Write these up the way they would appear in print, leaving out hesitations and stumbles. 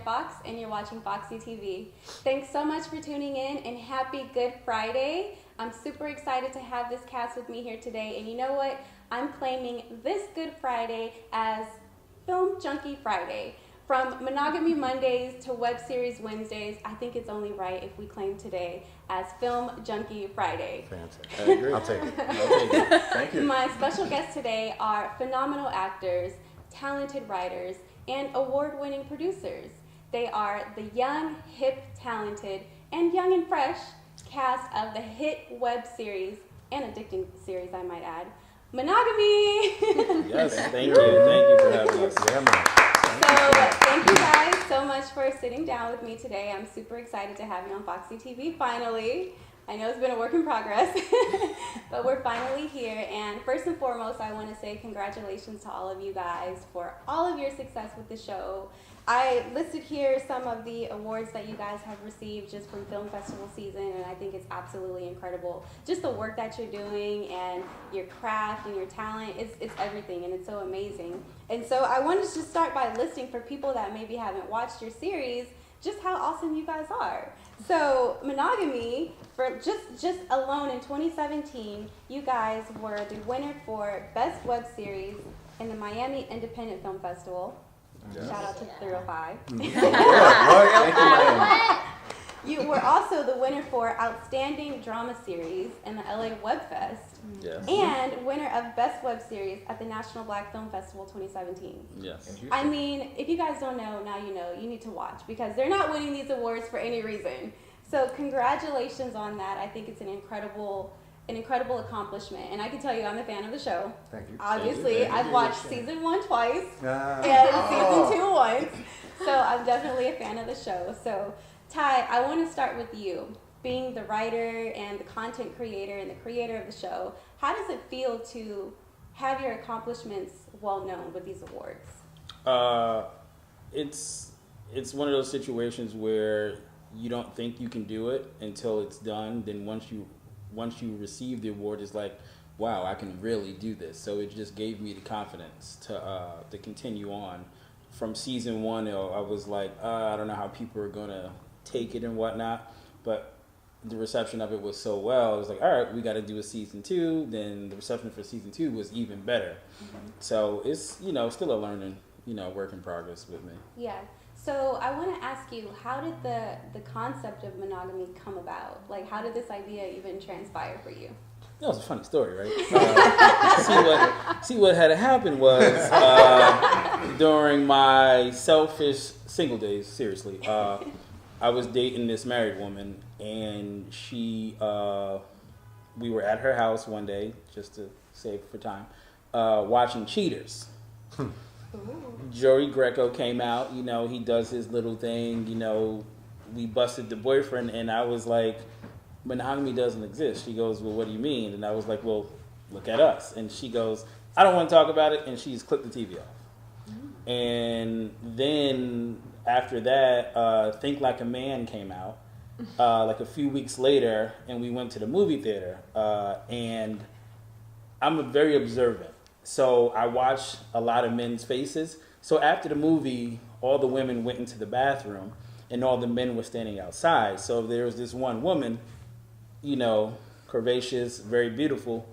Fox, and you're watching FOXY TV. Thanks so much for tuning in, and happy Good Friday. I'm super excited to have this cast with me here today, and you know what? I'm claiming this Good Friday as Film Junkie Friday. From Monogamy Mondays to Web Series Wednesdays, I think it's only right if we claim today as Film Junkie Friday. Fantastic. I agree. I'll take it. Thank you. My special guests today are phenomenal actors, talented writers, and award-winning producers. They are the young, hip, talented, and young and fresh cast of the hit web series and addicting series, I might add, Monogamy. Yes, thank you. Thank you for having us. Yeah, man. So thank you guys so much for sitting down with me today. I'm super excited to have you on FOXY TV finally. I know it's been a work in progress, but we're finally here. And first and foremost, I want to say congratulations to all of you guys for all of your success with the show. I listed here some of the awards that you guys have received just from film festival season, and I think it's absolutely incredible. Just the work that you're doing and your craft and your talent, it's everything, and it's so amazing. And so I wanted to just start by listing for people that maybe haven't watched your series just how awesome you guys are. So Monogamy, for just alone in 2017, you guys were the winner for Best Web Series in the Miami Independent Film Festival. Yes. Shout out to 305. Thank you, man. You were also the winner for Outstanding Drama Series in the LA Web Fest. Yes. And winner of Best Web Series at the National Black Film Festival 2017. Yes. I mean, if you guys don't know, now you know. You need to watch because they're not winning these awards for any reason. So congratulations on that. I think it's an incredible accomplishment. And I can tell you, I'm a fan of the show. Thank you. Obviously, Thank you. I've watched season 1 twice Ah. and season 2 once. So I'm definitely a fan of the show. So Ty, I want to start with you. Being the writer and the content creator and the creator of the show, how does it feel to have your accomplishments well known with these awards? It's one of those situations where you don't think you can do it until it's done. Then once you receive the award, it's like, wow, I can really do this. So it just gave me the confidence to continue on. From season 1, I was like, I don't know how people are gonna take it and whatnot, but the reception of it was so well. I was like, all right, we got to do a season 2. Then the reception for season 2 was even better. Mm-hmm. So it's still a learning work in progress with me. Yeah. So I want to ask you, how did the concept of monogamy come about? Like, how did this idea even transpire for you? That was a funny story, right? See what had happened was during my selfish single days, seriously, I was dating this married woman, and we were at her house one day, just to save for time, watching Cheaters. Joey Greco came out, he does his little thing, we busted the boyfriend, and I was like, monogamy doesn't exist. She goes, well, what do you mean? And I was like, well, look at us. And she goes, I don't want to talk about it, and she just clicked the TV off. And then after that, Think Like a Man came out, like a few weeks later, and we went to the movie theater, and I'm very observant. So I watch a lot of men's faces. So after the movie, all the women went into the bathroom and all the men were standing outside. So there was this one woman, curvaceous, very beautiful,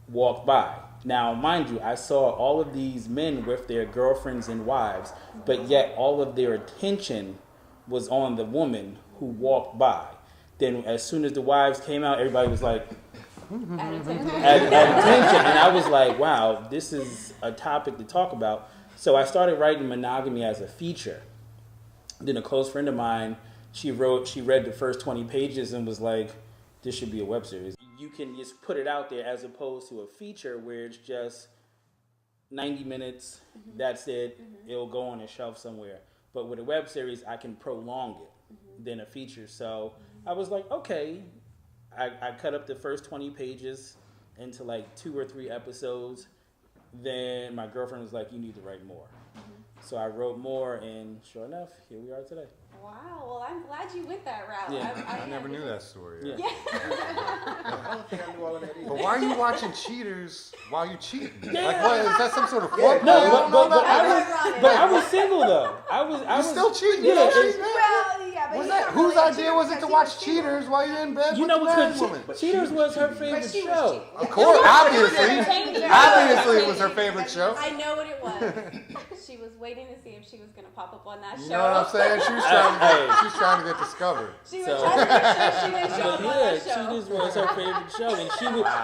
walked by. Now, mind you, I saw all of these men with their girlfriends and wives, but yet all of their attention was on the woman who walked by. Then as soon as the wives came out, everybody was like, at attention. And I was like, wow, this is a topic to talk about. So I started writing monogamy as a feature. Then a close friend of mine, she read the first 20 pages and was like, this should be a web series. You can just put it out there as opposed to a feature where it's just 90 minutes, that's it, it'll go on a shelf somewhere. But with a web series, I can prolong it than a feature. So I was like, okay. I cut up the first 20 pages into like 2 or 3 episodes. Then my girlfriend was like, you need to write more. So I wrote more, and sure enough, here we are today. Wow. Well, I'm glad you went that route. Yeah. I never knew that story. Yeah. I don't think I knew all of that either. But why are you watching Cheaters while you cheating? Yeah. Like, what, is that some sort of foreplay? No, but I Ironic. was single though. I was still cheating? Yeah. Well, yeah, but What's he's that? not Whose really a idea cheater was it to because watch he was single. Cheaters while you're in bed You with know, the married because woman? Cheaters was her favorite But she was show. cheating. Of course, obviously. entertaining. Obviously, it was her favorite show. I know what it was. She was waiting to see if she was going to pop up on that show. You know what I'm saying? She was trying to get discovered. She was So- trying to make sure she didn't show up on Yeah, that show. Cheaters was her favorite show,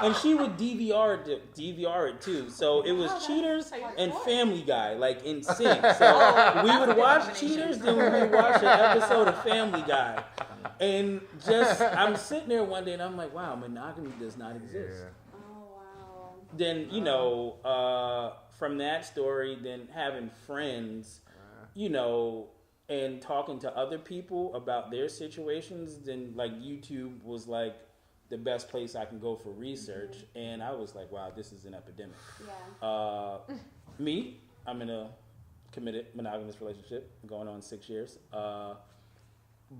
and she would DVR it too. So it was Cheaters and Family Guy, like in sync. So we would watch Cheaters, then we would watch an episode of Family Guy, and just I'm sitting there one day and I'm like, wow, monogamy does not exist. Yeah. Oh, wow. Then from that story, then having friends, and talking to other people about their situations, then like YouTube was like the best place I can go for research, and I was like, wow, this is an epidemic. Yeah. I'm in a committed monogamous relationship going on 6 years,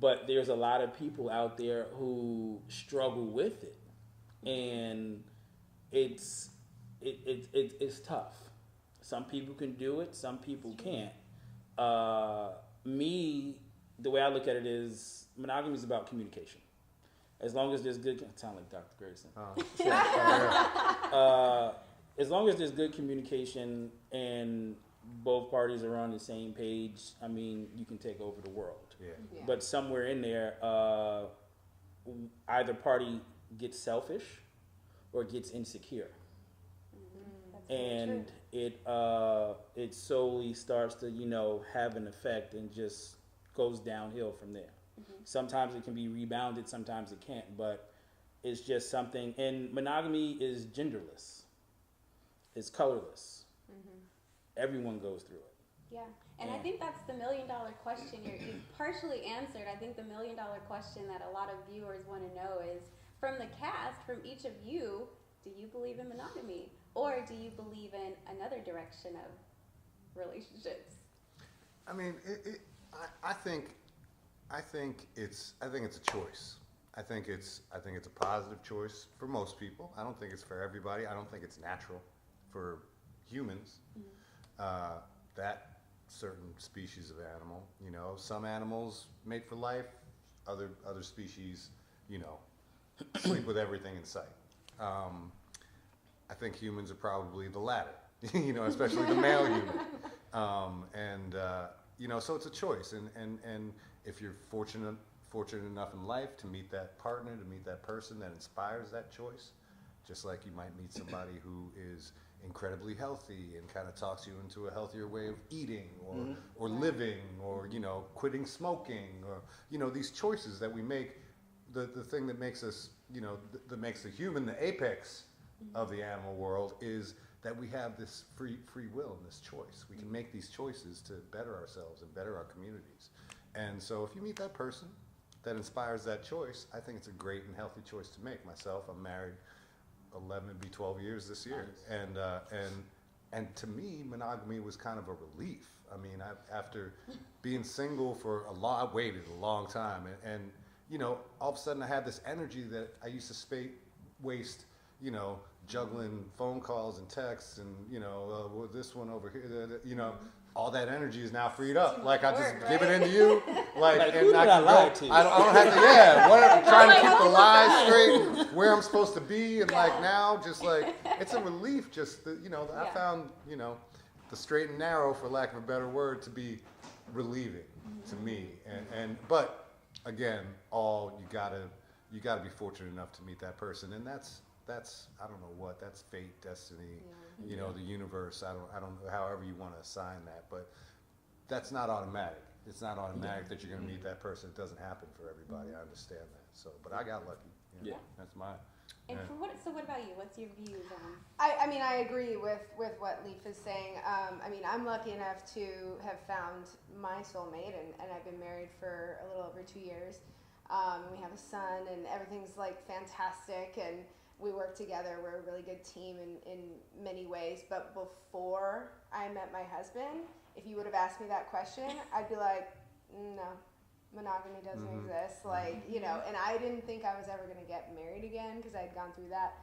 but there's a lot of people out there who struggle with it, and it's tough. Some people can do it, some people can't. The way I look at it is monogamy is about communication. As long as there's good, I sound like Dr. Grayson. As long as there's good communication and both parties are on the same page, I mean, you can take over the world. Yeah. Yeah. But somewhere in there, either party gets selfish or gets insecure. That's very And true. it slowly starts to have an effect and just goes downhill from there. Sometimes it can be rebounded, sometimes it can't, but it's just something. And monogamy is genderless, it's colorless. Everyone goes through it. Yeah, and I think that's the $1 million question you partially answered. I think the $1 million question that a lot of viewers want to know is, from the cast, from each of you, do you believe in monogamy, or do you believe in another direction of relationships? I mean, I think it's a choice. I think it's a positive choice for most people. I don't think it's for everybody. I don't think it's natural for humans. That certain species of animal, some animals mate for life. Other species, sleep with everything in sight. I think humans are probably the latter. Especially the male human. So it's a choice, and if you're fortunate enough in life to meet that partner, to meet that person that inspires that choice, just like you might meet somebody who is incredibly healthy and kind of talks you into a healthier way of eating or living or quitting smoking or these choices that we make. The thing that makes us that makes the human the apex of the animal world is that we have this free will and this choice. We can make these choices to better ourselves and better our communities. And so if you meet that person that inspires that choice, I think it's a great and healthy choice to make. Myself, I'm married 11, it'd be 12 years this year. Nice. And to me, monogamy was kind of a relief. I mean, after being single for I waited a long time, and all of a sudden I had this energy that I used to waste, juggling phone calls and texts and, this one over here, all that energy is now freed up. Like, I just give it into you. Like and who did I lie to? I don't have to, trying to keep the lies straight, where I'm supposed to be. And like now, just like, it's a relief. Just, I found, the straight and narrow, for lack of a better word, to be relieving to me. But again, you gotta be fortunate enough to meet that person. And that's I don't know what, that's fate, destiny, the universe. I don't know, however you want to assign that, but that's not automatic. It's not automatic that you're going to meet that person. It doesn't happen for everybody. I understand that. So, but I got lucky. Yeah. That's my. And so what about you? What's your views on? I mean, I agree with what Leaf is saying. I mean, I'm lucky enough to have found my soulmate, and I've been married for a little over 2 years. We have a son, and everything's like fantastic, and we work together. We're a really good team in many ways. But before I met my husband, if you would have asked me that question, I'd be like, no, monogamy doesn't exist, like, you know, and I didn't think I was ever going to get married again because I'd gone through that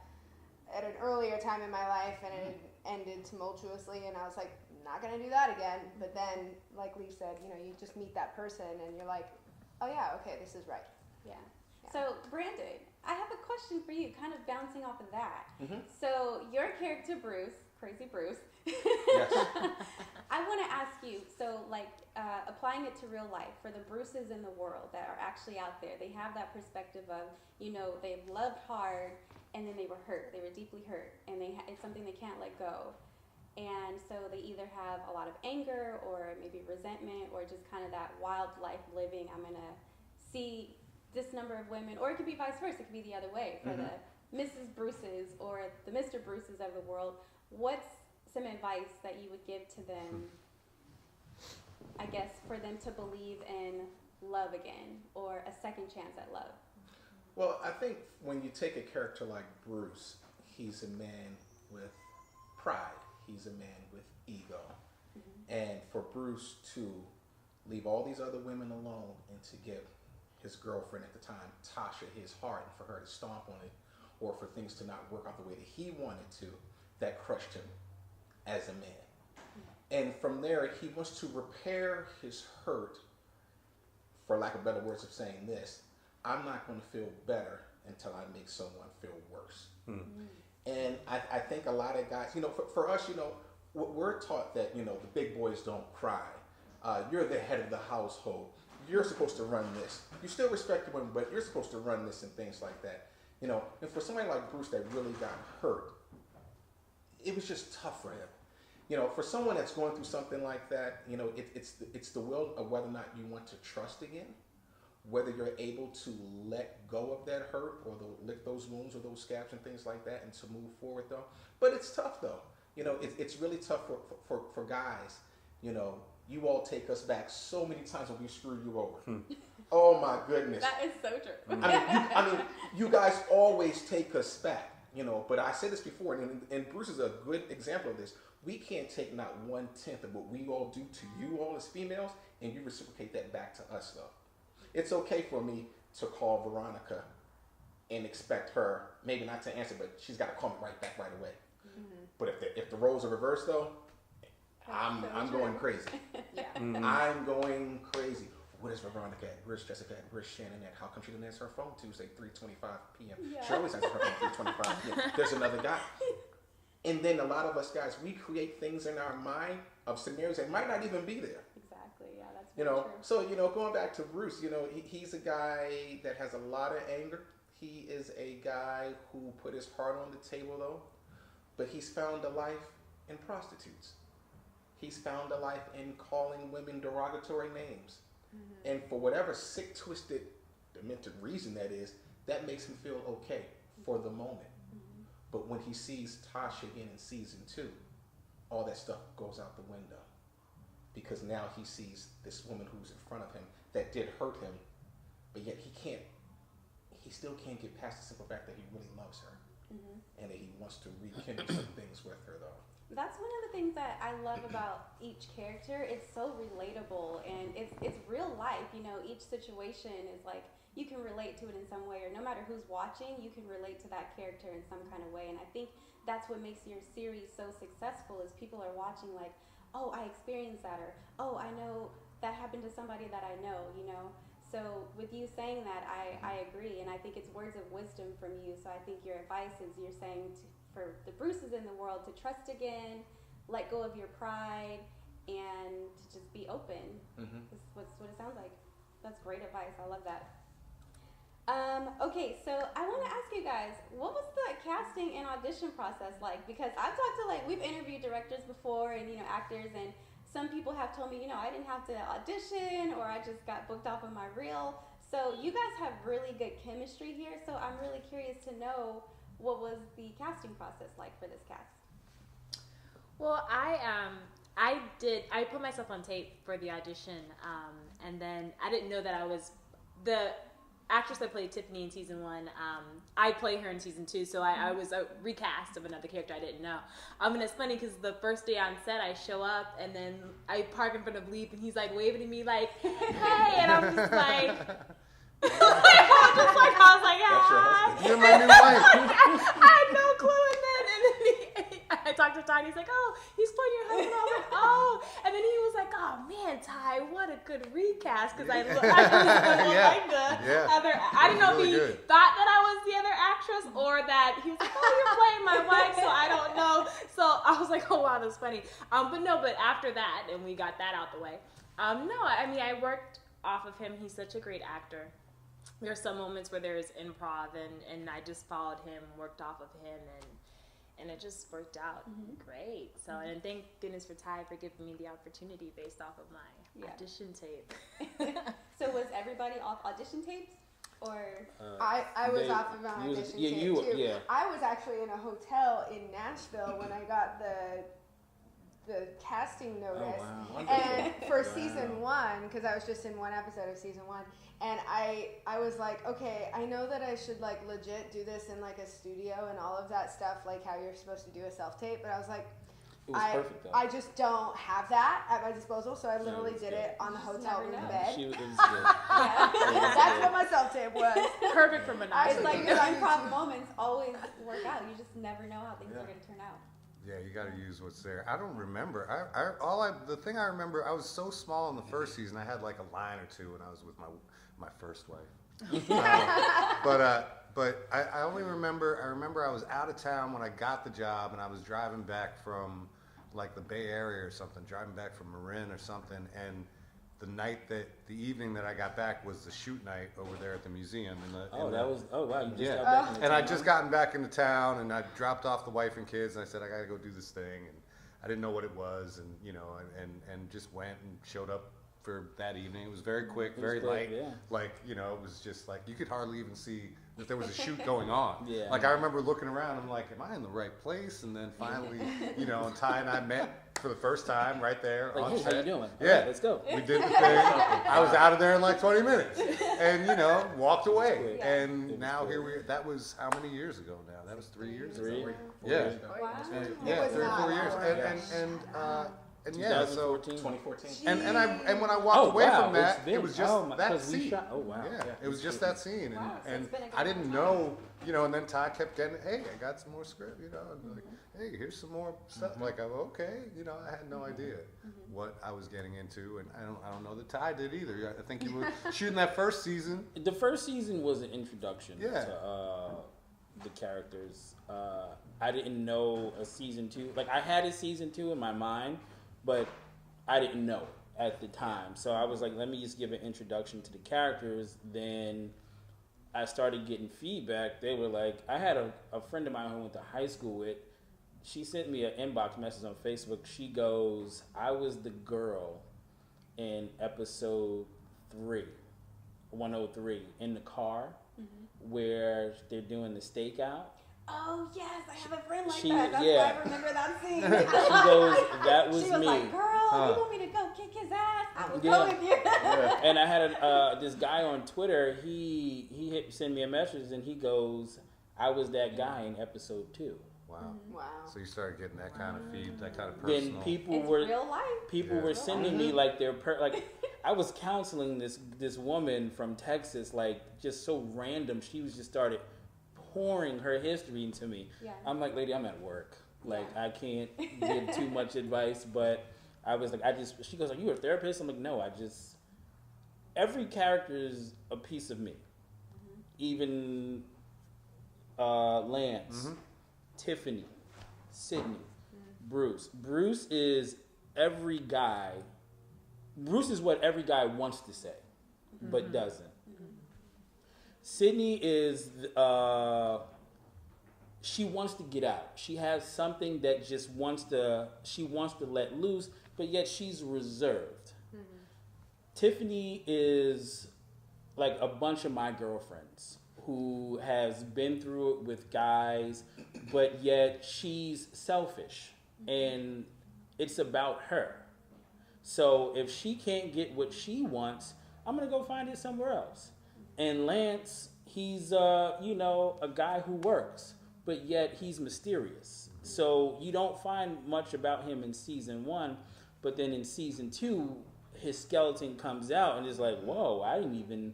at an earlier time in my life, and it had ended tumultuously, and I was like, not going to do that again. But then, like Lee said, you know, you just meet that person and you're like, oh yeah, okay, this is right. Yeah. So, Brandon, I have a question for you, kind of bouncing off of that. Mm-hmm. So, your character, Bruce, Crazy Bruce, Yes. I want to ask you, so like applying it to real life for the Bruces in the world that are actually out there, they have that perspective of, you know, they've loved hard and then they were hurt, they were deeply hurt, and it's something they can't let go. And so they either have a lot of anger or maybe resentment or just kind of that wild life living. I'm going to see this number of women, or it could be vice versa. It could be the other way for the Mrs. Bruces or the Mr. Bruces of the world. What's some advice that you would give to them, I guess, for them to believe in love again or a second chance at love? Well, I think when you take a character like Bruce, he's a man with pride. He's a man with ego. And for Bruce to leave all these other women alone and to give his girlfriend at the time, Tasha, his heart, and for her to stomp on it, or for things to not work out the way that he wanted to, that crushed him as a man. And from there, he wants to repair his hurt, for lack of better words of saying this, I'm not going to feel better until I make someone feel worse. And I think a lot of guys, you know, for us, you know, we're taught that, you know, the big boys don't cry. You're the head of the household. You're supposed to run this. You still respect the women, but you're supposed to run this and things like that. You know, and for somebody like Bruce that really got hurt, it was just tough for him. You know, for someone that's going through something like that, you know, it's the will of whether or not you want to trust again, whether you're able to let go of that hurt or lick those wounds or those scabs and things like that and to move forward though. But it's tough though. You know, it's really tough for guys. You know, you all take us back so many times when we screw you over. Oh my goodness. That is so true. I mean, you guys always take us back, you know, but I said this before, and Bruce is a good example of this. We can't take not 1/10 of what we all do to you all as females, and you reciprocate that back to us though. It's okay for me to call Veronica and expect her, maybe not to answer, but she's got to call me right back right away. But if the roles are reversed though, I'm going crazy. Yeah. I'm going crazy. Where's Veronica at? Where's Jessica at? Where's Shannon at? How come she didn't answer her phone Tuesday, 3:25 p.m.? Yeah. She always answers her phone 3:25 p.m. There's another guy. And then a lot of us guys, we create things in our mind of scenarios that might not even be there. Exactly. Yeah, that's You very know, true. so, you know, going back to Bruce, you know, he's a guy that has a lot of anger. He is a guy who put his heart on the table though, but he's found a life in prostitutes. He's found a life in calling women derogatory names. And for whatever sick, twisted, demented reason that is, that makes him feel okay for the moment. But when he sees Tasha again in season 2, all that stuff goes out the window. Because now he sees this woman who's in front of him that did hurt him, but yet he still can't get past the simple fact that he really loves her. And that he wants to rekindle some things with her though. That's one of the things that I love about each character. It's so relatable and it's real life. You know, each situation is like you can relate to it in some way, or no matter who's watching, you can relate to that character in some kind of way. And I think that's what makes your series so successful is people are watching like, oh, I experienced that, or oh, I know that happened to somebody that I know, you know. So with you saying that, I agree, and I think it's words of wisdom from you. So I think your advice is you're saying for the Bruces in the world to trust again, let go of your pride, and to just be open. That's what it sounds like. That's great advice. I love that. Okay, so I want to ask you guys, what was the casting and audition process like? Because I've talked to we've interviewed directors before and, you know, actors, and some people have told me, you know, I didn't have to audition or I just got booked off of my reel. So you guys have really good chemistry here. So I'm really curious to know what was the casting process like for this cast? Well, I put myself on tape for the audition, and then I didn't know that I was actress that played Tiffany in season 1, I play her in season 2, so I was a recast of another character I didn't know. And it's funny because the first day on set, I show up and then I park in front of Leaf and he's like waving at me like, hey, and I'm just like, I was like, ah. You're my new wife. I had no clue, and then I talked to Ty, and he's like, oh, he's playing your husband. I was like, oh, and then he was like, oh man, Ty, what a good recast, because I look like the other. I didn't know if he thought that I was the other actress or that he was like, oh, you're playing my wife, so I don't know. So I was like, oh wow, that's funny. But after that, and we got that out the way. No, I mean, I worked off of him. He's such a great actor. There are some moments where there's improv, and I just followed him, worked off of him, and it just worked out great. So, and thank goodness for Ty for giving me the opportunity based off of my audition tape. So was everybody off audition tapes? Or I was off of an audition tape too. Yeah. I was actually in a hotel in Nashville when I got the casting notice, and for season 1, because I was just in one episode of season 1, and I was like, okay, I know that I should like legit do this in like a studio and all of that stuff, like how you're supposed to do a self-tape, but I was like, it was perfect, though. I just don't have that at my disposal, so I literally did it on the hotel room bed. It was good. That's what my self-tape was. Perfect for Monogamy. It's like your improv moments always work out. You just never know how things are going to turn out. Yeah, you got to use what's there. I don't remember. The thing I remember, I was so small in the first season. I had like a line or two when I was with my first wife. But I only remember. I remember I was out of town when I got the job, and I was driving back from like the Bay Area or something, driving back from Marin or something, and the evening that I got back was the shoot night over there at the museum. Wow, you just got back into and town. I'd just gotten back into town, and I dropped off the wife and kids, and I said I got to go do this thing, and I didn't know what it was, and and just went and showed up for that evening. It was very quick, very light. Yeah. Like, it was just like you could hardly even see that there was a shoot going on. Yeah. Like I remember looking around, I'm like, am I in the right place? And then finally, and Ty and I met for the first time right there like, on hey, set. how you doing? Yeah, right, let's go. We did the thing. I was out of there in like 20 minutes, and walked away. Yeah. And now here we are. That was how many years ago now? That was 3 years ago. 3, 4 Yeah. years ago. Wow. Yeah, 3 or 4 years. And yeah, so 2014. and when I walked away from that, it was just that scene. Oh wow! Yeah, it was just that scene, Wow, so and it's been a good I didn't long know, and then Ty kept getting, hey, I got some more script, and like, hey, here's some more stuff. Like, okay, I had no idea what I was getting into, and I don't know that Ty did either. I think you were shooting that first season. The first season was an introduction Yeah. to the characters. I didn't know a season 2. Like I had a season 2 in my mind, but I didn't know at the time. So I was like, let me just give an introduction to the characters. Then I started getting feedback. They were like, I had a friend of mine who I went to high school with. She sent me an inbox message on Facebook. She goes, I was the girl in episode 103, in the car where they're doing the stakeout. Oh yes, I have a friend like She- that. That's yeah. why I remember that scene. She goes, that was She was me. like, girl, you want me to go kick his ass? I will Yeah. go with you. And I had this guy on Twitter. He sent me a message and he goes, "I was that guy in episode 2." Wow. Wow. So you started getting that kind of feed, that kind of personal. Then people It's were real life. were sending me like like I was counseling this woman from Texas, like just so random. She was just started pouring her history into me. Yeah. I'm like, lady, I'm at work. Like I can't give too much advice, but I was like, she goes, are you a therapist? I'm like, no, every character is a piece of me. Even Lance, Tiffany, Sydney, Bruce. Bruce is what every guy wants to say, but doesn't. Sydney is, she wants to get out. She has something that she wants to let loose, but yet she's reserved. Tiffany is like a bunch of my girlfriends who has been through it with guys, but yet she's selfish and it's about her. So if she can't get what she wants, I'm going to go find it somewhere else. And Lance, he's you know, a guy who works, but yet he's mysterious. So you don't find much about him in season 1, but then in season 2, his skeleton comes out and it's like, whoa, I didn't even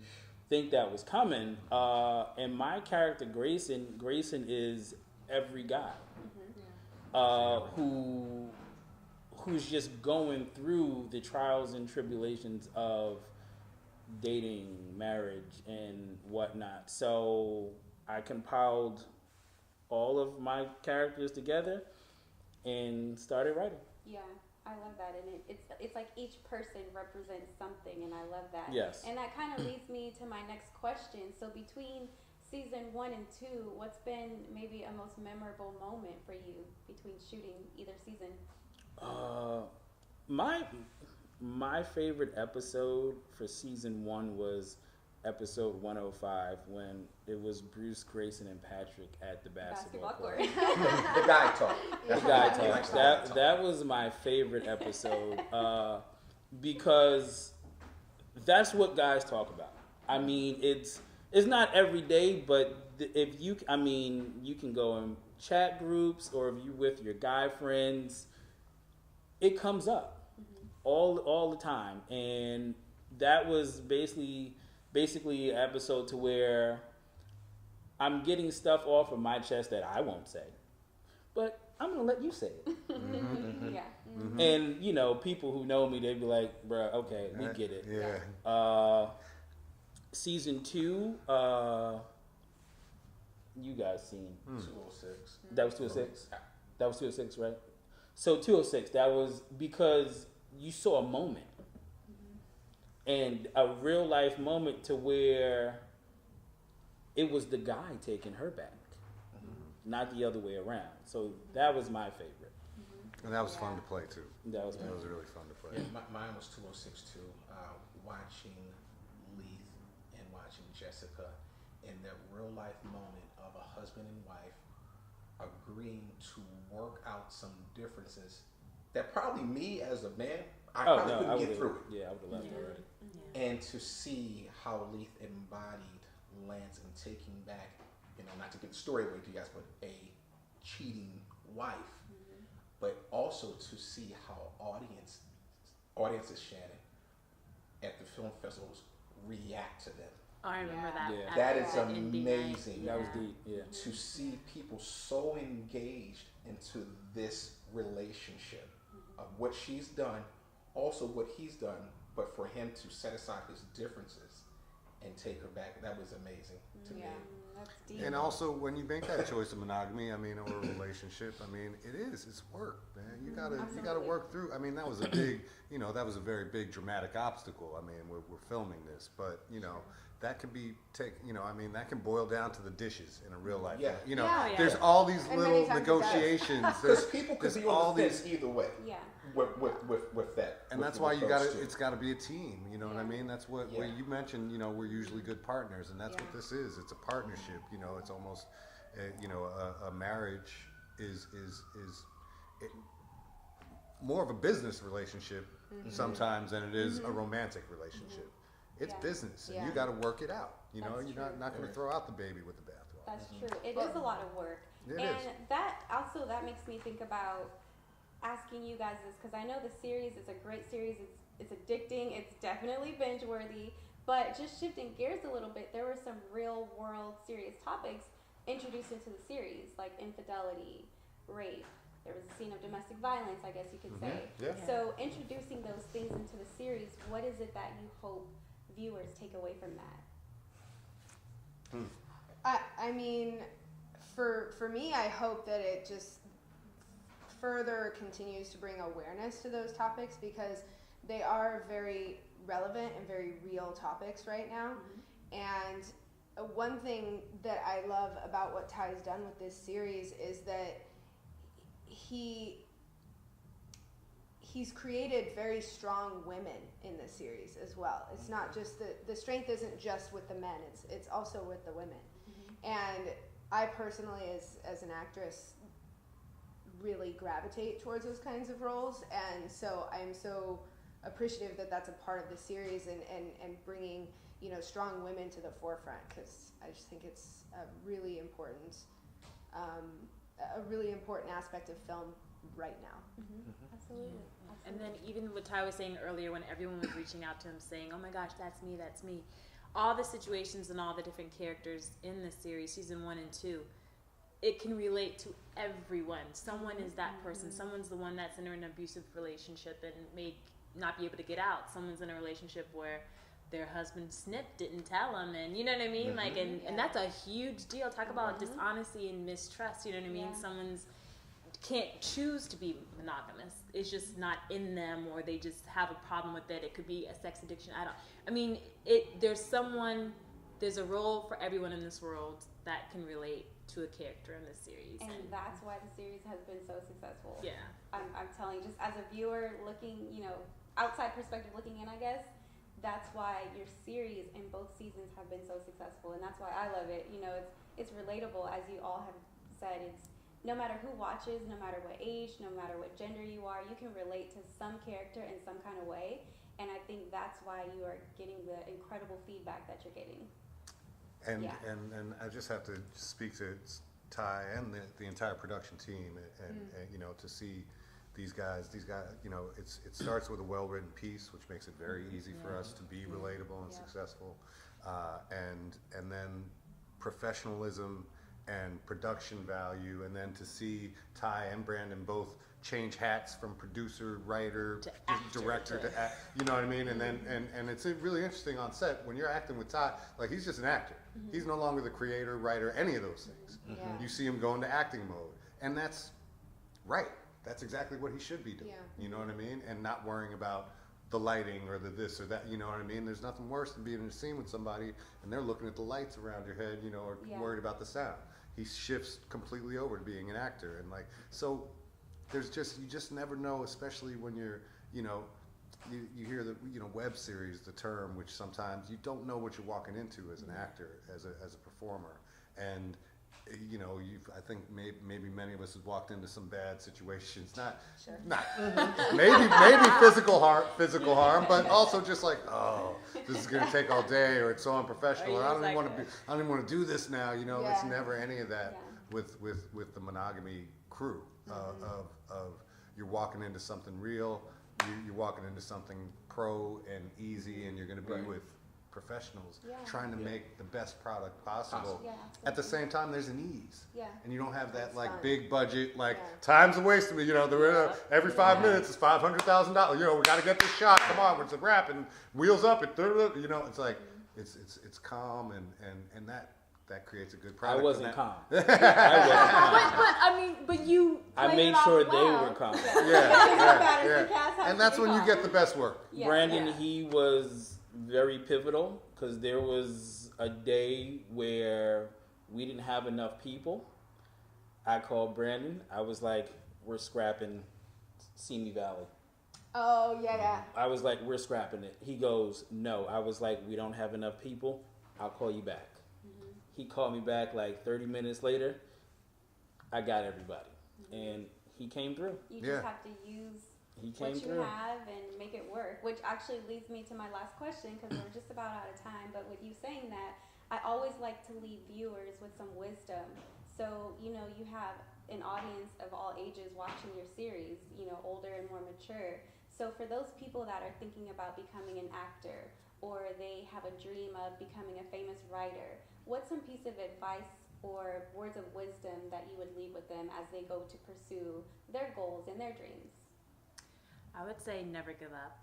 think that was coming. And my character Grayson is every guy who's just going through the trials and tribulations of dating, marriage, and whatnot. So I compiled all of my characters together and started writing. Yeah, I love that, and it's like each person represents something, and I love that. Yes. And that kind of leads me to my next question. So between season 1 and 2, what's been maybe a most memorable moment for you between shooting either season? My favorite episode for season 1 was episode 105 when it was Bruce, Grayson, and Patrick at the basketball court. The guy talk. The guy talk. That was my favorite episode because that's what guys talk about. I mean, it's not every day, but if you, I mean, you can go in chat groups or if you with your guy friends, it comes up all the time, and that was basically an episode to where I'm getting stuff off of my chest that I won't say, but I'm gonna let you say it. Yeah. And you know, people who know me, they'd be like, "Bruh, okay, we get it." Yeah. Season 2, you guys seen 206. that was 206. That was 206, right? So 206. That was because you saw a moment. And a real life moment to where it was the guy taking her back, not the other way around. So that was my favorite. And that was fun to play too. That was really fun to play. Yeah, mine was 206 too. Watching Leith and watching Jessica in that real life moment of a husband and wife agreeing to work out some differences that probably me as a man, I probably couldn't get through it. Yeah, I would have left already. And to see how Leith embodied Lance and taking back, you know, not to get the story away to you guys, but a cheating wife, but also to see how audiences, Shannon, at the film festivals react to them. Oh, I remember that. Yeah. That is At Indie Night. amazing. That was deep. Yeah. To see people so engaged into this relationship of what she's done, also what he's done, but for him to set aside his differences and take her back, that was amazing to me. That's deep. And also, when you make that choice of monogamy, I mean, or a relationship, I mean, it's work, man. You gotta work through. I mean, that was a big, you know, that was a very big dramatic obstacle. I mean, we're filming this, but you know, that can be that can boil down to the dishes in a real life. Yeah. You know, Yeah. there's all these And little many times it negotiations. Because people could there's be on the fence either way. Yeah. With that. And with that's why those two. it's gotta be a team, you know what I Yeah. mean? That's what, where you mentioned, you know, we're usually good partners, and that's what this is. It's a partnership, you know, it's almost, a marriage is more of a business relationship sometimes than it is a romantic relationship. It's Yeah. business, and Yeah. you gotta work it out, you know, That's you're true. not gonna throw out the baby with the bathwater. That's true. It is a lot of work. It and is. that makes me think about asking you guys this, because I know the series is a great series. It's addicting. It's definitely binge worthy. But just shifting gears a little bit, there were some real world serious topics introduced into the series, like infidelity, rape. There was a scene of domestic violence, I guess you could say. Yeah. So introducing those things into the series, what is it that you hope viewers take away from that? I mean, for me, I hope that it just further continues to bring awareness to those topics, because they are very relevant and very real topics right now. And one thing that I love about what Ty's done with this series is that he's created very strong women in this series as well. It's not just the strength isn't just with the men, it's also with the women. And I personally, as an actress, really gravitate towards those kinds of roles, and so I'm so appreciative that that's a part of the series, and bringing strong women to the forefront, because I just think it's a really important aspect of film right now. Absolutely. And then even what Ty was saying earlier, when everyone was reaching out to him saying, oh my gosh, that's me, all the situations and all the different characters in the series, season 1 and 2, it can relate to everyone. Someone is that person. Someone's the one that's in an abusive relationship and may not be able to get out. Someone's in a relationship where their husband snipped, didn't tell them, and you know what I mean? Like, and that's a huge deal. Talk about dishonesty and mistrust, you know what I mean? Someone's can't choose to be monogamous. It's just not in them, or they just have a problem with it. It could be a sex addiction. There's a role for everyone in this world that can relate to a character in this series. And that's why the series has been so successful. Yeah. I'm telling you, just as a viewer looking, outside perspective looking in, I guess, that's why your series in both seasons have been so successful. And that's why I love it. It's relatable, as you all have said. It's no matter who watches, no matter what age, no matter what gender you are, you can relate to some character in some kind of way. And I think that's why you are getting the incredible feedback that you're getting. And I just have to speak to Ty and the entire production team, and to see these guys, it starts with a well-written piece, which makes it very easy for us to be relatable and successful, and then professionalism and production value, and then to see Ty and Brandon both change hats from producer, writer, to actor, director to act, you know what I mean? And then and it's really interesting on set when you're acting with Ty, like he's just an actor. He's no longer the creator, writer, any of those things. You see him go into acting mode, and that's right. That's exactly what he should be doing. You know what I mean? And not worrying about the lighting or the this or that. You know what I mean? There's nothing worse than being in a scene with somebody and they're looking at the lights around your head, or worried about the sound. He shifts completely over to being an actor, and so. There's you just never know, especially when you're, you hear the, web series, the term, which sometimes you don't know what you're walking into as an actor, as a performer. And, I think maybe many of us have walked into some bad situations, not maybe physical harm, but also just like, oh, this is going to take all day, or it's so unprofessional, or I don't even want to do this now. It's never any of that with the Monogamy crew. Of you're walking into something real, you're walking into something pro and easy, and you're going to be with professionals trying to make the best product possible. At the same time, there's an ease, and you don't have that big budget, time's a waste of me. Every 5 minutes is $500,000. We got to get this shot. Come on, it's a wrap and wheels up. It's like it's calm and that creates a good product. I wasn't calm. But you. I made sure they were calm. And that's when you get the best work. Brandon, he was very pivotal because there was a day where we didn't have enough people. I called Brandon. I was like, "We're scrapping Simi Valley." Oh yeah. I was like, "We're scrapping it." He goes, "No." I was like, "We don't have enough people. I'll call you back." He called me back like 30 minutes later. I got everybody. And he came through. You just have to use what you have and make it work, which actually leads me to my last question, because we're just about out of time. But with you saying that, I always like to leave viewers with some wisdom. So, you have an audience of all ages watching your series, older and more mature. So for those people that are thinking about becoming an actor, or they have a dream of becoming a famous writer, what's some piece of advice or words of wisdom that you would leave with them as they go to pursue their goals and their dreams? I would say never give up.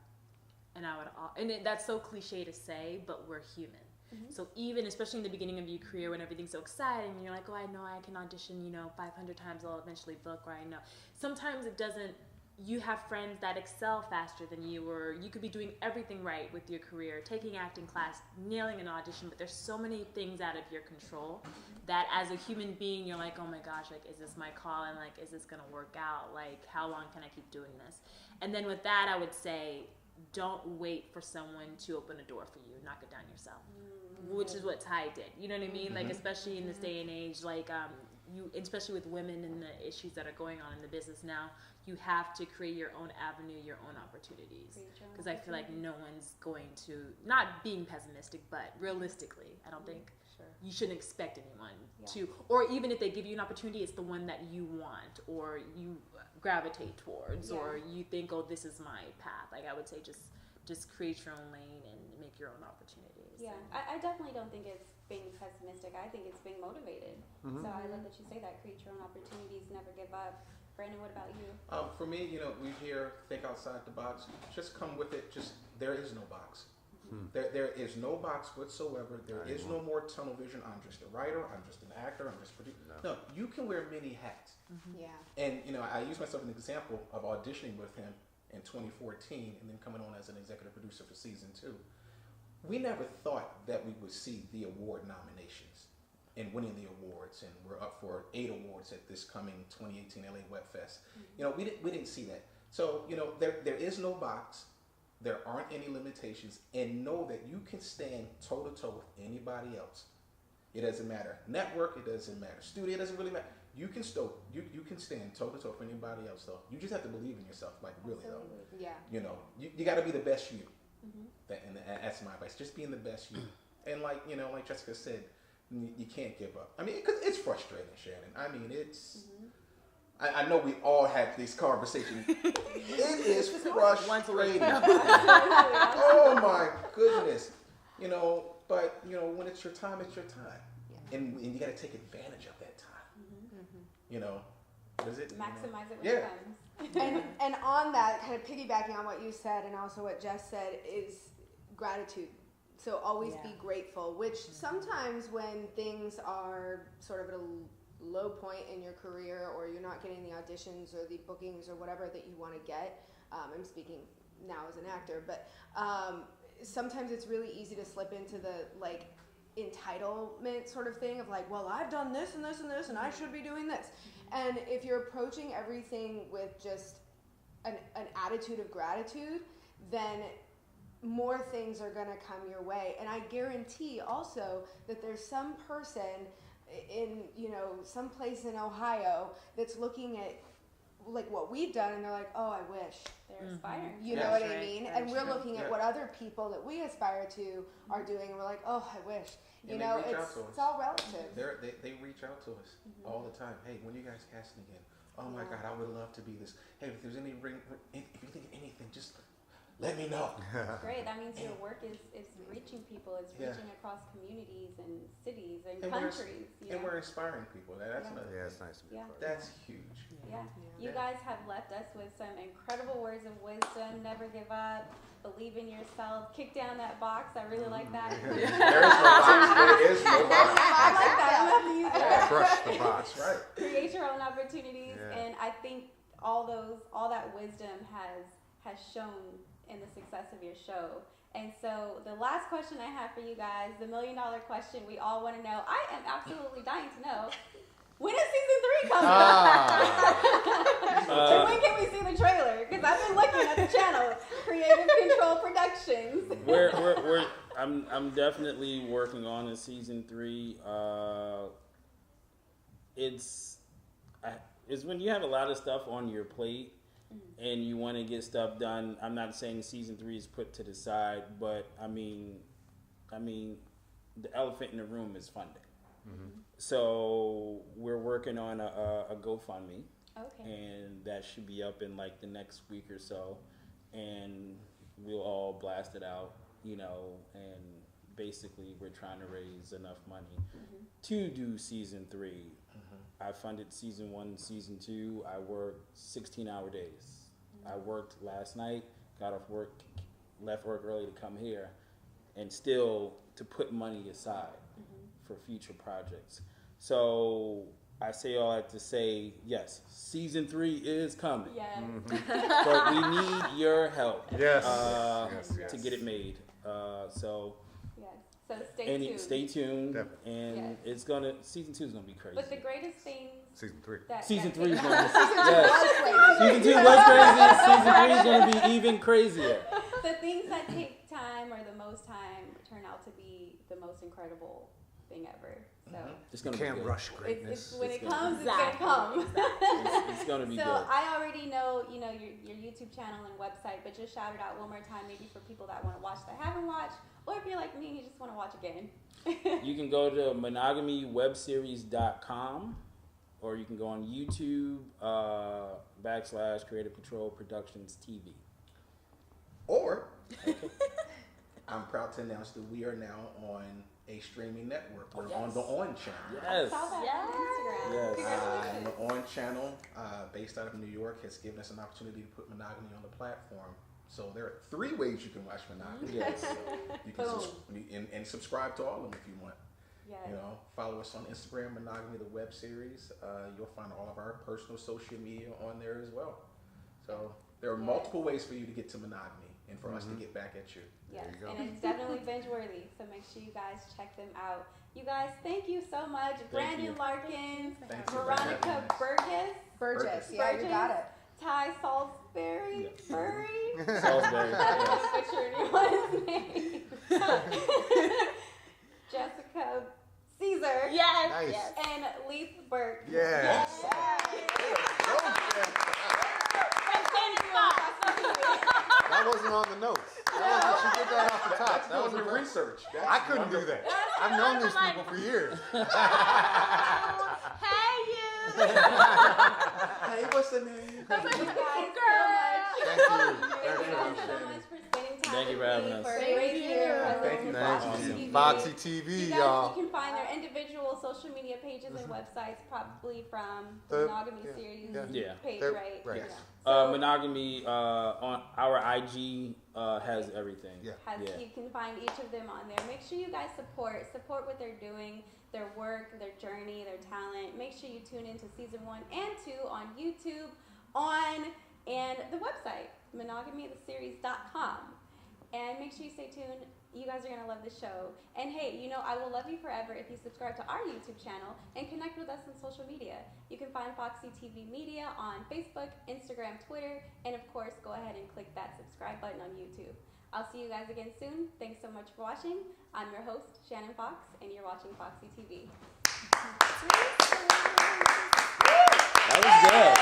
And that's so cliche to say, but we're human. So even, especially in the beginning of your career when everything's so exciting, and you're like, oh, I know I can audition, 500 times, I'll eventually book, or I know. Sometimes it doesn't. You have friends that excel faster than you, or you could be doing everything right with your career, taking acting class, nailing an audition, but there's so many things out of your control that as a human being, you're like, oh my gosh, is this my call? And is this going to work out? How long can I keep doing this? And then with that, I would say, don't wait for someone to open a door for you. Knock it down yourself, which is what Ty did. You know what I mean? Especially in this day and age, you, especially with women and the issues that are going on in the business now, you have to create your own avenue, your own opportunities. Because I feel like no one's going to, not being pessimistic, but realistically, I don't think you shouldn't expect anyone to, or even if they give you an opportunity, it's the one that you want or you gravitate towards, or you think, oh, this is my path. Like I would say, just create your own lane and make your own opportunities. Yeah, I definitely don't think it's being pessimistic. I think it's being motivated. So I love that you say that. Create your own opportunities, never give up. Brandon, what about you? For me, we hear think outside the box. Just come with it. Just there is no box. There is no box whatsoever. There is no more tunnel vision. I'm just a writer. I'm just an actor. I'm just a producer. No, you can wear many hats. Yeah. And I use myself as an example of auditioning with him in 2014, and then coming on as an executive producer for season 2. We never thought that we would see the award nominations and winning the awards, and we're up for 8 awards at this coming 2018 LA Wet Fest. We didn't see that. So there is no box. There aren't any limitations, and know that you can stand toe to toe with anybody else. It doesn't matter network. It doesn't matter studio. It doesn't really matter. You can you can stand toe to toe for anybody else, though. You just have to believe in yourself, like really though. Yeah. You got to be the best you. And that's my advice. Just being the best you. And like Jessica said, you can't give up. I mean, because it's frustrating, Shannon. I mean, it's. I know we all had these conversations. It is frustrating. Oh my goodness. But when it's your time, it's your time. Yeah. And you got to take advantage of that time. What is it? Maximize it when it comes. And on that, kind of piggybacking on what you said and also what Jess said, is gratitude. So always be grateful, which sometimes when things are sort of at a low point in your career, or you're not getting the auditions or the bookings or whatever that you want to get, I'm speaking now as an actor, but sometimes it's really easy to slip into the entitlement sort of thing of well, I've done this and this and this and I should be doing this. And if you're approaching everything with just an attitude of gratitude, then more things are going to come your way. And I guarantee also that there's some person in some place in Ohio that's looking at what we've done, and they're like, oh, I wish. They're aspiring. You know what I mean? And we're looking at what other people that we aspire to are doing, and we're like, oh, I wish. It's all relative. They reach out to us all the time. Hey, when you guys casting again? Oh my God, I would love to be this. Hey, if there's any if you think of anything, just let me know. Great. That means your work is reaching people. It's reaching across communities and cities and countries. And we're inspiring people. That's another thing. It's nice to be part of. That's huge. Yeah. You guys have left us with some incredible words of wisdom. Never give up. Believe in yourself. Kick down that box. I really like that. There is no box. I like that. I'm going to have to use that. Crush the box. Right. Create your own opportunities. And I think all that wisdom has shown in the success of your show. And so the last question I have for you guys, the $1 million question we all want to know. I am absolutely dying to know. When is season 3 coming? And when can we see the trailer? Because I've been looking at the channel, Creative Control Productions. I'm definitely working on a season 3. It's when you have a lot of stuff on your plate and you want to get stuff done. I'm not saying season 3 is put to the side, but I mean, the elephant in the room is funding. So we're working on a GoFundMe, and that should be up in the next week or so, and we'll all blast it out, and basically we're trying to raise enough money to do season 3. I funded season 1, season 2. I worked 16-hour days. I worked last night, got off work, left work early to come here, and still to put money aside for future projects. So I say all that to say, yes, season 3 is coming. Yes. But we need your help Yes. to get it made. So stay tuned. Definitely. And season 2 is gonna be crazy. But the greatest thing Season 3. Season 3 is gonna be Season 2 was crazy. Season 3 is gonna be even crazier. The things that take time or the most time turn out to be the most incredible thing ever. So It's gonna Can't be good. rush greatness. when it It's gonna comes, be- it's gonna come. It's gonna be So good. I already know, your YouTube channel and website, but just shout it out one more time, maybe for people that want to watch that haven't watched, or if you're like me and you just want to watch again. You can go to monogamywebseries.com, or you can go on YouTube / Creative Control Productions TV. Or, I'm proud to announce that we are now on a streaming network. We're on the On channel. I Yes. saw that Yes. on Instagram. Yes. Congratulations. The On channel, based out of New York, has given us an opportunity to put Monogamy on the platform. So there are 3 ways you can watch Monogamy. Yes. You can Boom. and subscribe to all of them if you want. Yes. Follow us on Instagram, Monogamy the Web Series. You'll find all of our personal social media on there as well. So there are multiple ways for you to get to Monogamy and for us to get back at you. Yes, There you go. and it's definitely binge worthy. So make sure you guys check them out. You guys, thank you so much. Brandon you. Larkins, Thank you for Veronica having us. Burgess, Burgess, yeah, you got it. Ty Saulsbury, Yes. Burry. Salisbury. I don't want to butcher anyone's name. Jessica Caesar. Yes. Nice. Yes. And Leith Burke. Yes. That wasn't on the notes. That wasn't, she did that off the top. That That was wasn't the research. I couldn't do that. I've known these people for years. Hey, you. Hey, what's the name? Thank you guys Thank you. so much for spending time Thank you for with having me, us. for Thank gracing you. your presence Thank you. on Thank Foxy you. TV. Foxy TV, You guys, y'all. you can find their individual social media pages and websites probably from the The- Monogamy yeah, series yeah. page, They're- right? right. Yes. Monogamy on our IG has everything. Yeah. Yeah. You can find each of them on there. Make sure you guys support what they're doing, their work, their journey, their talent. Make sure you tune into season 1 and 2 on YouTube, and the website, monogamytheseries.com. And make sure you stay tuned. You guys are going to love the show. And hey, I will love you forever if you subscribe to our YouTube channel and connect with us on social media. You can find Foxy TV Media on Facebook, Instagram, Twitter, and of course, go ahead and click that subscribe button on YouTube. I'll see you guys again soon. Thanks so much for watching. I'm your host, Shannon Fox, and you're watching Foxy TV. That was good.